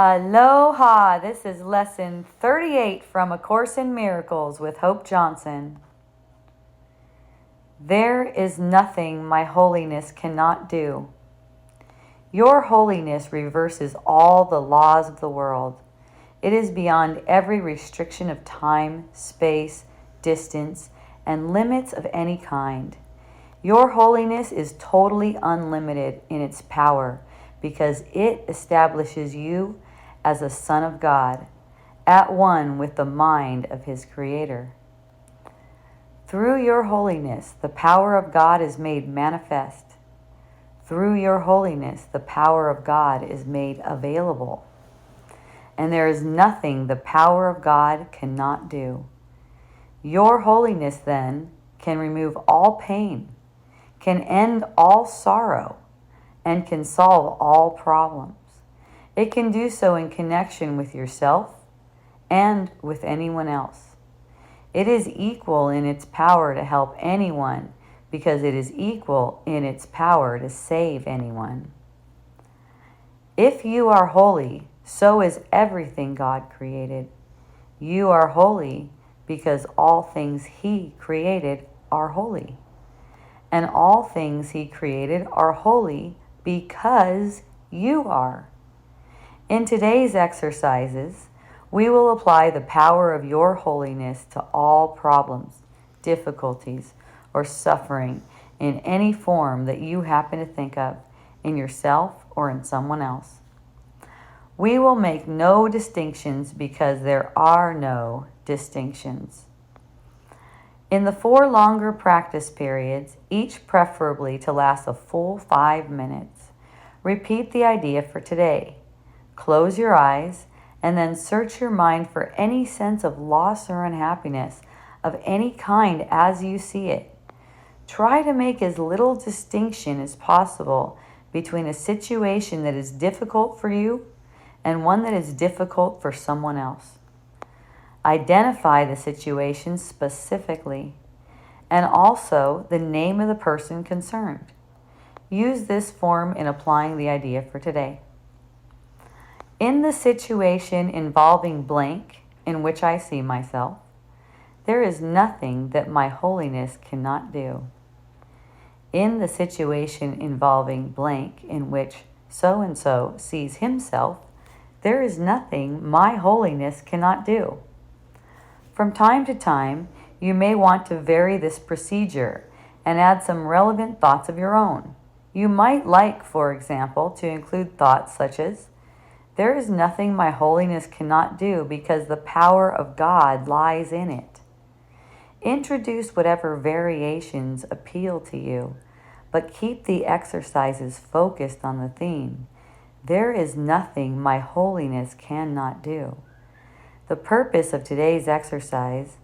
Aloha! This is lesson 38 from A Course in Miracles with Hope Johnson. There is nothing my holiness cannot do. Your holiness reverses all the laws of the world. It is beyond every restriction of time, space, distance, and limits of any kind. Your holiness is totally unlimited in its power because it establishes you as a son of God, at one with the mind of his Creator. Through your holiness, the power of God is made manifest. Through your holiness, the power of God is made available. And there is nothing the power of God cannot do. Your holiness, then, can remove all pain, can end all sorrow, and can solve all problems. It can do so in connection with yourself and with anyone else. It is equal in its power to help anyone because it is equal in its power to save anyone. If you are holy, so is everything God created. You are holy because all things He created are holy. And all things He created are holy because you are. In today's exercises, we will apply the power of your holiness to all problems, difficulties, or suffering in any form that you happen to think of, in yourself or in someone else. We will make no distinctions because there are no distinctions. In the 4 longer practice periods, each preferably to last a full 5 minutes, repeat the idea for today. Close your eyes and then search your mind for any sense of loss or unhappiness of any kind as you see it. Try to make as little distinction as possible between a situation that is difficult for you and one that is difficult for someone else. Identify the situation specifically and also the name of the person concerned. Use this form in applying the idea for today. In the situation involving blank in which I see myself, there is nothing that my holiness cannot do. In the situation involving blank in which so-and-so sees himself, there is nothing my holiness cannot do. From time to time, you may want to vary this procedure and add some relevant thoughts of your own. You might like, for example, to include thoughts such as, there is nothing my holiness cannot do because the power of God lies in it. Introduce whatever variations appeal to you, but keep the exercises focused on the theme. There is nothing my holiness cannot do. The purpose of today's exercise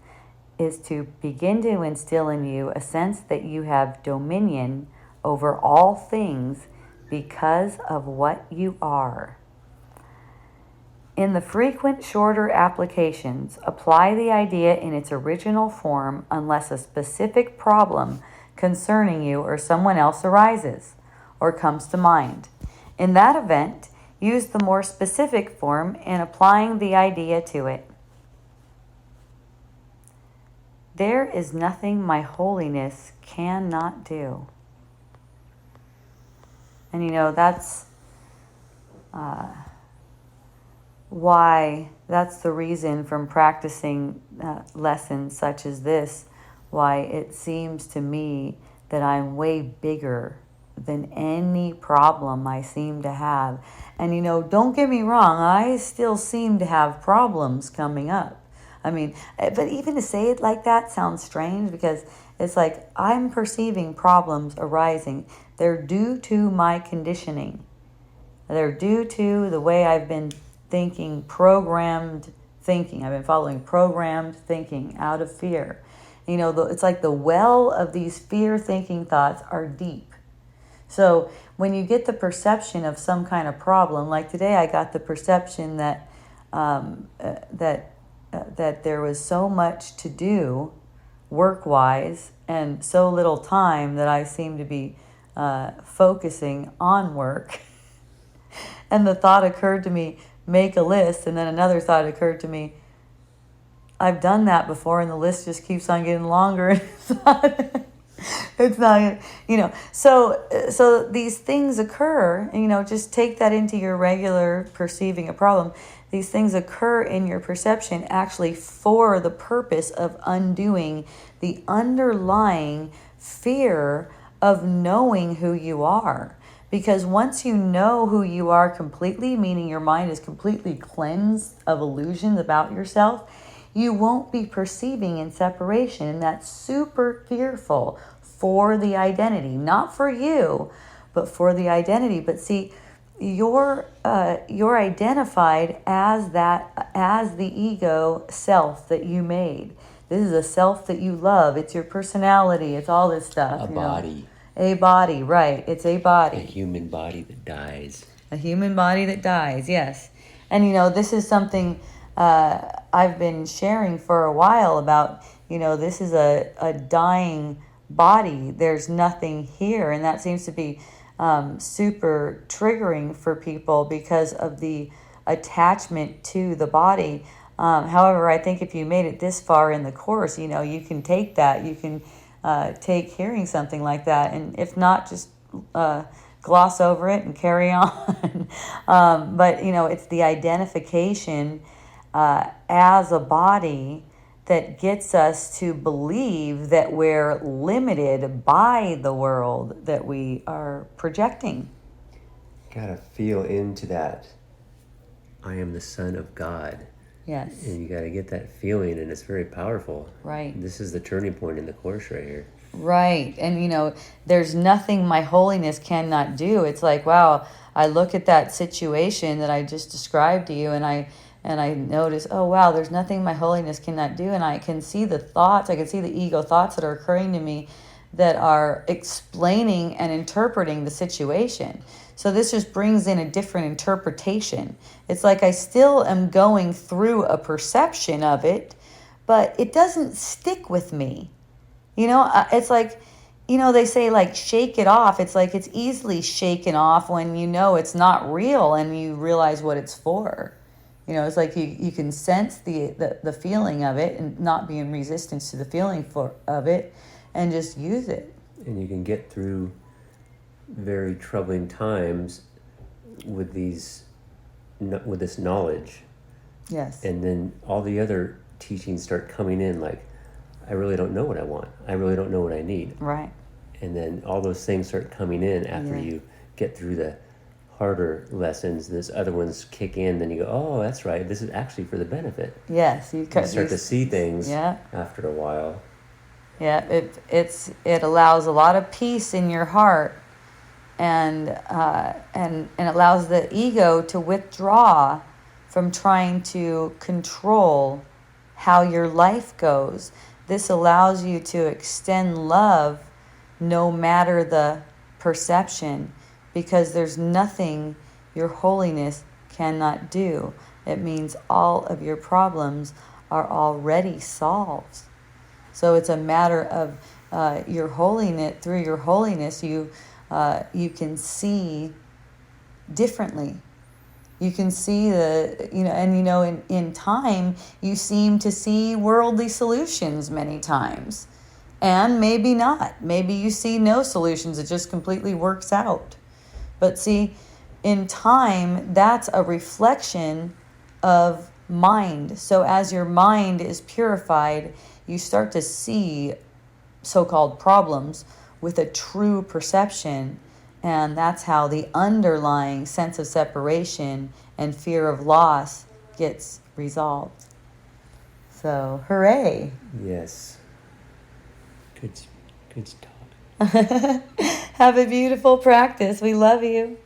is to begin to instill in you a sense that you have dominion over all things because of what you are. In the frequent shorter applications, apply the idea in its original form unless a specific problem concerning you or someone else arises or comes to mind. In that event, use the more specific form in applying the idea to it. There is nothing my holiness cannot do. And that's why, that's the reason from practicing lessons such as this, why it seems to me that I'm way bigger than any problem I seem to have. And don't get me wrong, I still seem to have problems coming up. But even to say it like that sounds strange because it's like I'm perceiving problems arising. They're due to my conditioning. They're due to the way I've been thinking, programmed thinking. I've been following programmed thinking out of fear. It's like the well of these fear-thinking thoughts are deep. So when you get the perception of some kind of problem, like today I got the perception that that there was so much to do work-wise and so little time that I seem to be focusing on work. And the thought occurred to me, make a list, and then another thought occurred to me. I've done that before, and the list just keeps on getting longer. And it's not, So these things occur. Just take that into your regular perceiving a problem. These things occur in your perception actually for the purpose of undoing the underlying fear of knowing who you are. Because once you know who you are completely, meaning your mind is completely cleansed of illusions about yourself, you won't be perceiving in separation. And that's super fearful for the identity, not for you, but for the identity. But see, you're identified as the ego self that you made. This is a self that you love. It's your personality. It's all this stuff. A body. A body, right. It's a body. A human body that dies. A human body that dies, yes. And, this is something I've been sharing for a while about, this is a dying body. There's nothing here. And that seems to be super triggering for people because of the attachment to the body. However, I think if you made it this far in the course, you can take that. You can take hearing something like that. And if not, just gloss over it and carry on. But, it's the identification as a body that gets us to believe that we're limited by the world that we are projecting. Gotta feel into that. I am the Son of God. Yes. And you gotta get that feeling, and it's very powerful. Right. This is the turning point in the course right here. Right. And, there's nothing my holiness cannot do. It's like, wow, I look at that situation that I just described to you, and I notice, oh, wow, there's nothing my holiness cannot do. And I can see the thoughts, I can see the ego thoughts that are occurring to me that are explaining and interpreting the situation. So this just brings in a different interpretation. It's like I still am going through a perception of it, but it doesn't stick with me. It's like, they say like shake it off. It's like it's easily shaken off when it's not real and you realize what it's for. It's like you can sense the feeling of it and not be in resistance to the feeling of it and just use it. And you can get through very troubling times with this knowledge. Yes. And then all the other teachings start coming in like, I really don't know what I want. I really don't know what I need. Right. And then all those things start coming in after you get through the harder lessons. Those other ones kick in, then you go, oh, that's right. This is actually for the benefit. Yes. You start to see things after a while. Yeah, it allows a lot of peace in your heart, and allows the ego to withdraw from trying to control how your life goes. This allows you to extend love no matter the perception, because there's nothing your holiness cannot do. It means all of your problems are already solved. So it's a matter of your holiness. Through your holiness, you can see differently. You can see in time, you seem to see worldly solutions many times. And maybe not. Maybe you see no solutions. It just completely works out. But see, in time, that's a reflection of mind. So as your mind is purified, you start to see so-called problems with a true perception. And that's how the underlying sense of separation and fear of loss gets resolved. So, hooray. Yes. Good talk. Have a beautiful practice. We love you.